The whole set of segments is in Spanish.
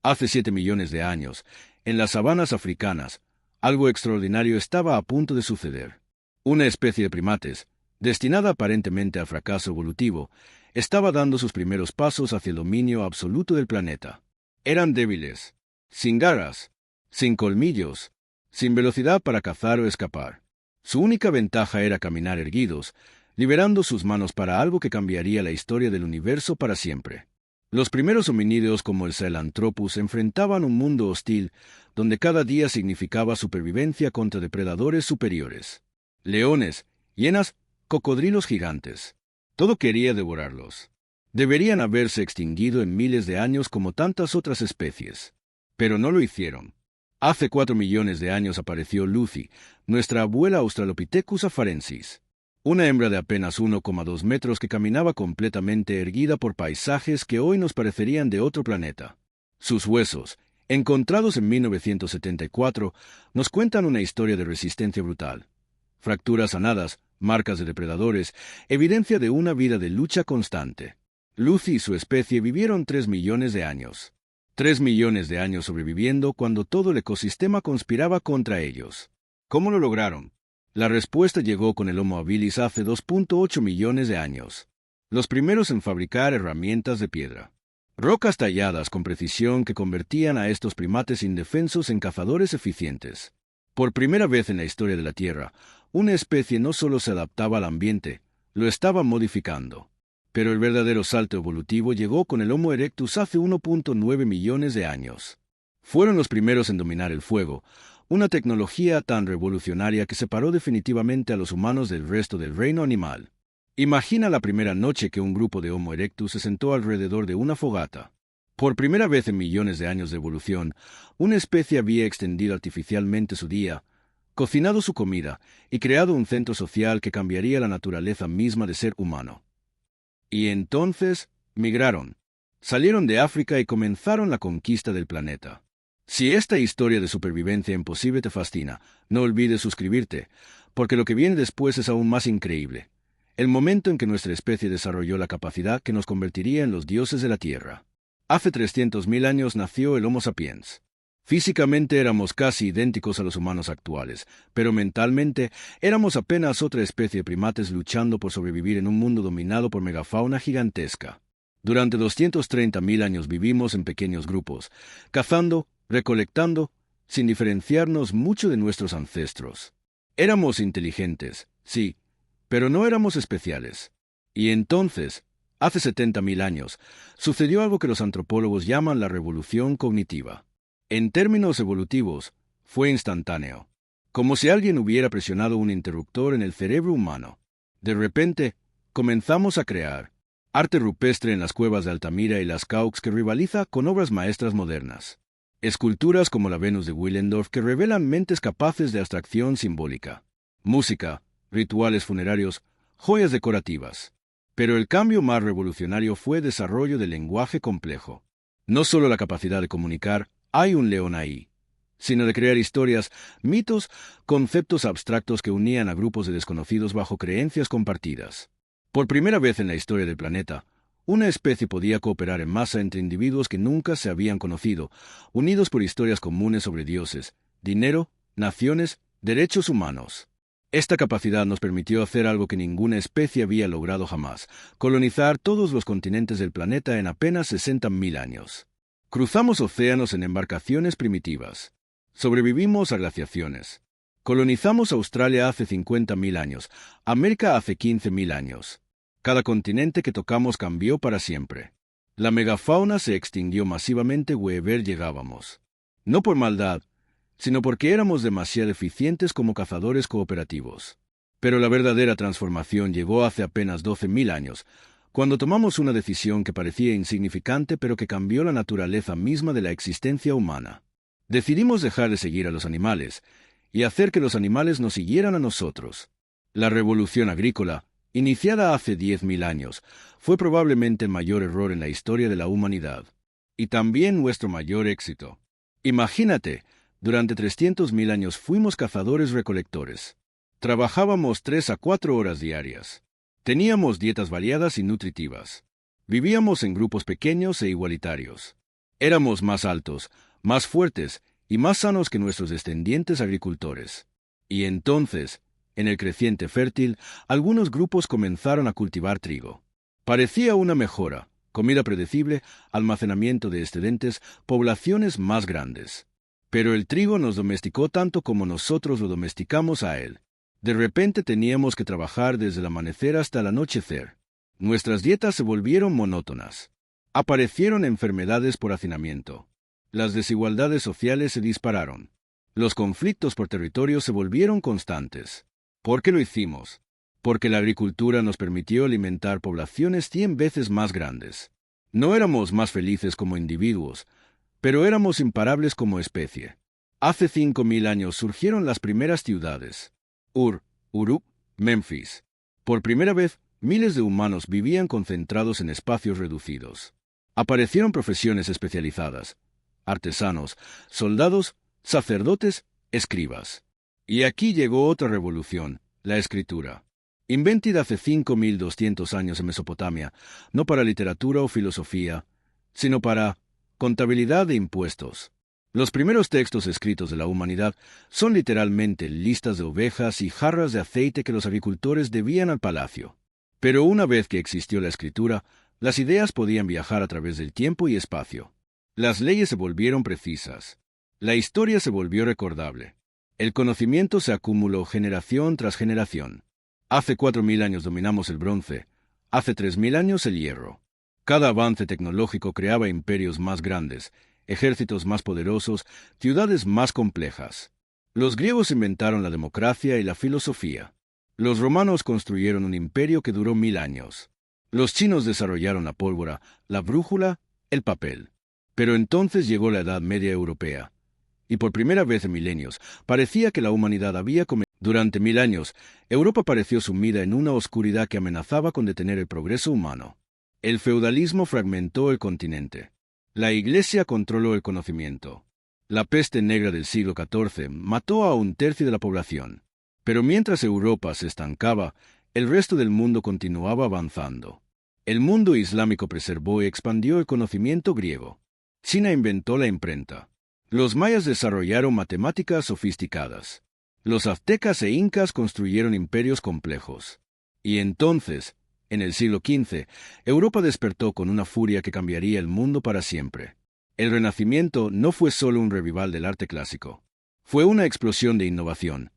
Hace 7 millones de años, en las sabanas africanas, algo extraordinario estaba a punto de suceder. Una especie de primates, destinada aparentemente al fracaso evolutivo, estaba dando sus primeros pasos hacia el dominio absoluto del planeta. Eran débiles, sin garras, sin colmillos, sin velocidad para cazar o escapar. Su única ventaja era caminar erguidos, liberando sus manos para algo que cambiaría la historia del universo para siempre. Los primeros homínidos como el Sahelanthropus enfrentaban un mundo hostil donde cada día significaba supervivencia contra depredadores superiores. Leones, hienas, cocodrilos gigantes. Todo quería devorarlos. Deberían haberse extinguido en miles de años como tantas otras especies. Pero no lo hicieron. Hace 4 millones de años apareció Lucy, nuestra abuela Australopithecus afarensis. Una hembra de apenas 1,2 metros que caminaba completamente erguida por paisajes que hoy nos parecerían de otro planeta. Sus huesos, encontrados en 1974, nos cuentan una historia de resistencia brutal. Fracturas sanadas, marcas de depredadores, evidencia de una vida de lucha constante. Lucy y su especie vivieron 3 millones de años. 3 millones de años sobreviviendo cuando todo el ecosistema conspiraba contra ellos. ¿Cómo lo lograron? La respuesta llegó con el Homo habilis hace 2,8 millones de años. Los primeros en fabricar herramientas de piedra. Rocas talladas con precisión que convertían a estos primates indefensos en cazadores eficientes. Por primera vez en la historia de la Tierra, una especie no solo se adaptaba al ambiente, lo estaba modificando. Pero el verdadero salto evolutivo llegó con el Homo erectus hace 1,9 millones de años. Fueron los primeros en dominar el fuego, una tecnología tan revolucionaria que separó definitivamente a los humanos del resto del reino animal. Imagina la primera noche que un grupo de Homo erectus se sentó alrededor de una fogata. Por primera vez en millones de años de evolución, una especie había extendido artificialmente su día, cocinado su comida y creado un centro social que cambiaría la naturaleza misma de ser humano. Y entonces migraron. Salieron de África y comenzaron la conquista del planeta. Si esta historia de supervivencia imposible te fascina, no olvides suscribirte, porque lo que viene después es aún más increíble. El momento en que nuestra especie desarrolló la capacidad que nos convertiría en los dioses de la Tierra. Hace 300.000 años nació el Homo sapiens. Físicamente éramos casi idénticos a los humanos actuales, pero mentalmente éramos apenas otra especie de primates luchando por sobrevivir en un mundo dominado por megafauna gigantesca. Durante 230.000 años vivimos en pequeños grupos, cazando, recolectando, sin diferenciarnos mucho de nuestros ancestros. Éramos inteligentes, sí, pero no éramos especiales. Y entonces, hace 70.000 años, sucedió algo que los antropólogos llaman la revolución cognitiva. En términos evolutivos, fue instantáneo, como si alguien hubiera presionado un interruptor en el cerebro humano. De repente, comenzamos a crear arte rupestre en las cuevas de Altamira y las Caux que rivaliza con obras maestras modernas. Esculturas como la Venus de Willendorf que revelan mentes capaces de abstracción simbólica. Música, rituales funerarios, joyas decorativas. Pero el cambio más revolucionario fue el desarrollo del lenguaje complejo. No solo la capacidad de comunicar, hay un león ahí, sino de crear historias, mitos, conceptos abstractos que unían a grupos de desconocidos bajo creencias compartidas. Por primera vez en la historia del planeta, una especie podía cooperar en masa entre individuos que nunca se habían conocido, unidos por historias comunes sobre dioses, dinero, naciones, derechos humanos. Esta capacidad nos permitió hacer algo que ninguna especie había logrado jamás, colonizar todos los continentes del planeta en apenas 60.000 años. Cruzamos océanos en embarcaciones primitivas. Sobrevivimos a glaciaciones. Colonizamos Australia hace 50.000 años, América hace 15.000 años. Cada continente que tocamos cambió para siempre. La megafauna se extinguió masivamente wherever llegábamos. No por maldad, sino porque éramos demasiado eficientes como cazadores cooperativos. Pero la verdadera transformación llegó hace apenas 12.000 años, cuando tomamos una decisión que parecía insignificante pero que cambió la naturaleza misma de la existencia humana. Decidimos dejar de seguir a los animales y hacer que los animales nos siguieran a nosotros. La revolución agrícola, iniciada hace 10.000 años, fue probablemente el mayor error en la historia de la humanidad. Y también nuestro mayor éxito. Imagínate, durante 300.000 años fuimos cazadores-recolectores. Trabajábamos 3 a 4 horas diarias. Teníamos dietas variadas y nutritivas. Vivíamos en grupos pequeños e igualitarios. Éramos más altos, más fuertes y más sanos que nuestros descendientes agricultores. Y entonces, en el creciente fértil, algunos grupos comenzaron a cultivar trigo. Parecía una mejora, comida predecible, almacenamiento de excedentes, poblaciones más grandes. Pero el trigo nos domesticó tanto como nosotros lo domesticamos a él. De repente teníamos que trabajar desde el amanecer hasta el anochecer. Nuestras dietas se volvieron monótonas. Aparecieron enfermedades por hacinamiento. Las desigualdades sociales se dispararon. Los conflictos por territorio se volvieron constantes. ¿Por qué lo hicimos? Porque la agricultura nos permitió alimentar poblaciones 100 veces más grandes. No éramos más felices como individuos, pero éramos imparables como especie. Hace 5.000 años surgieron las primeras ciudades. Uruk, Memphis. Por primera vez, miles de humanos vivían concentrados en espacios reducidos. Aparecieron profesiones especializadas: artesanos, soldados, sacerdotes, escribas. Y aquí llegó otra revolución, la escritura. Inventada hace 5.200 años en Mesopotamia, no para literatura o filosofía, sino para contabilidad de impuestos. Los primeros textos escritos de la humanidad son literalmente listas de ovejas y jarras de aceite que los agricultores debían al palacio. Pero una vez que existió la escritura, las ideas podían viajar a través del tiempo y espacio. Las leyes se volvieron precisas. La historia se volvió recordable. El conocimiento se acumuló generación tras generación. Hace 4.000 años dominamos el bronce, hace 3.000 años el hierro. Cada avance tecnológico creaba imperios más grandes, ejércitos más poderosos, ciudades más complejas. Los griegos inventaron la democracia y la filosofía. Los romanos construyeron un imperio que duró 1.000 años. Los chinos desarrollaron la pólvora, la brújula, el papel. Pero entonces llegó la Edad Media europea. Y por primera vez en milenios, parecía que la humanidad había comenzado. Durante 1.000 años, Europa pareció sumida en una oscuridad que amenazaba con detener el progreso humano. El feudalismo fragmentó el continente. La Iglesia controló el conocimiento. La peste negra del siglo XIV mató a 1/3 de la población. Pero mientras Europa se estancaba, el resto del mundo continuaba avanzando. El mundo islámico preservó y expandió el conocimiento griego. China inventó la imprenta. Los mayas desarrollaron matemáticas sofisticadas. Los aztecas e incas construyeron imperios complejos. Y entonces, en el siglo XV, Europa despertó con una furia que cambiaría el mundo para siempre. El Renacimiento no fue solo un revival del arte clásico. Fue una explosión de innovación.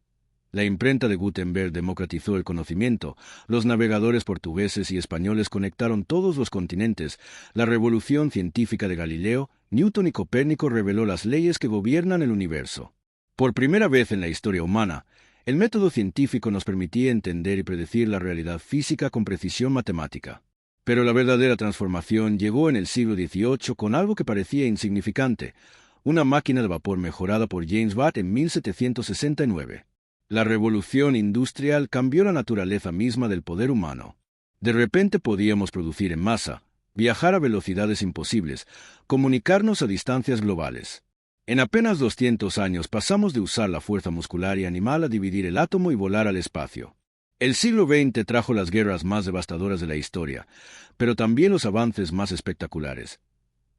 La imprenta de Gutenberg democratizó el conocimiento, los navegadores portugueses y españoles conectaron todos los continentes, la revolución científica de Galileo, Newton y Copérnico reveló las leyes que gobiernan el universo. Por primera vez en la historia humana, el método científico nos permitía entender y predecir la realidad física con precisión matemática. Pero la verdadera transformación llegó en el siglo XVIII con algo que parecía insignificante: una máquina de vapor mejorada por James Watt en 1769. La revolución industrial cambió la naturaleza misma del poder humano. De repente podíamos producir en masa, viajar a velocidades imposibles, comunicarnos a distancias globales. En apenas 200 años pasamos de usar la fuerza muscular y animal a dividir el átomo y volar al espacio. El siglo XX trajo las guerras más devastadoras de la historia, pero también los avances más espectaculares.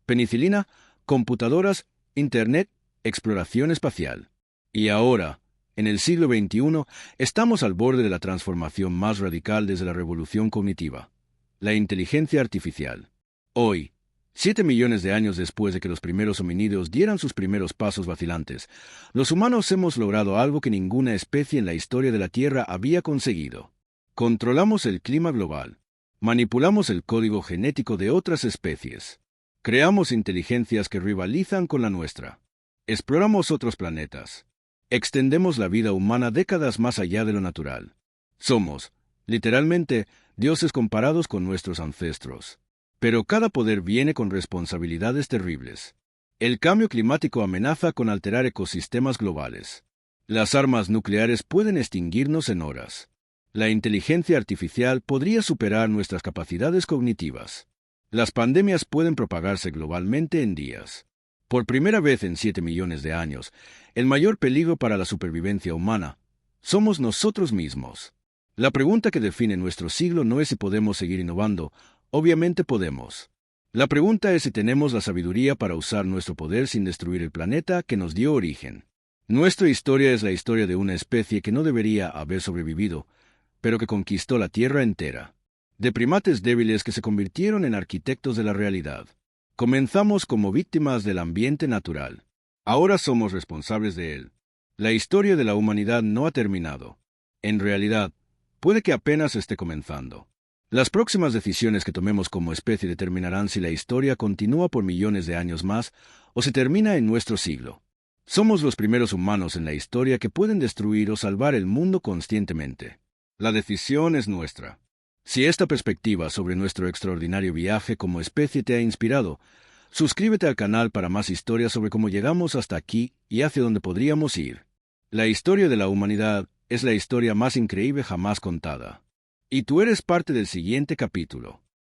Penicilina, computadoras, Internet, exploración espacial. Y ahora, en el siglo XXI, estamos al borde de la transformación más radical desde la revolución cognitiva: la inteligencia artificial. Hoy, 7 millones de años después de que los primeros homínidos dieran sus primeros pasos vacilantes, los humanos hemos logrado algo que ninguna especie en la historia de la Tierra había conseguido. Controlamos el clima global. Manipulamos el código genético de otras especies. Creamos inteligencias que rivalizan con la nuestra. Exploramos otros planetas. Extendemos la vida humana décadas más allá de lo natural. Somos, literalmente, dioses comparados con nuestros ancestros. Pero cada poder viene con responsabilidades terribles. El cambio climático amenaza con alterar ecosistemas globales. Las armas nucleares pueden extinguirnos en horas. La inteligencia artificial podría superar nuestras capacidades cognitivas. Las pandemias pueden propagarse globalmente en días. Por primera vez en 7 millones de años, el mayor peligro para la supervivencia humana somos nosotros mismos. La pregunta que define nuestro siglo no es si podemos seguir innovando. Obviamente podemos. La pregunta es si tenemos la sabiduría para usar nuestro poder sin destruir el planeta que nos dio origen. Nuestra historia es la historia de una especie que no debería haber sobrevivido, pero que conquistó la Tierra entera. De primates débiles que se convirtieron en arquitectos de la realidad. Comenzamos como víctimas del ambiente natural. Ahora somos responsables de él. La historia de la humanidad no ha terminado. En realidad, puede que apenas esté comenzando. Las próximas decisiones que tomemos como especie determinarán si la historia continúa por millones de años más o se termina en nuestro siglo. Somos los primeros humanos en la historia que pueden destruir o salvar el mundo conscientemente. La decisión es nuestra. Si esta perspectiva sobre nuestro extraordinario viaje como especie te ha inspirado, suscríbete al canal para más historias sobre cómo llegamos hasta aquí y hacia dónde podríamos ir. La historia de la humanidad es la historia más increíble jamás contada. Y tú eres parte del siguiente capítulo.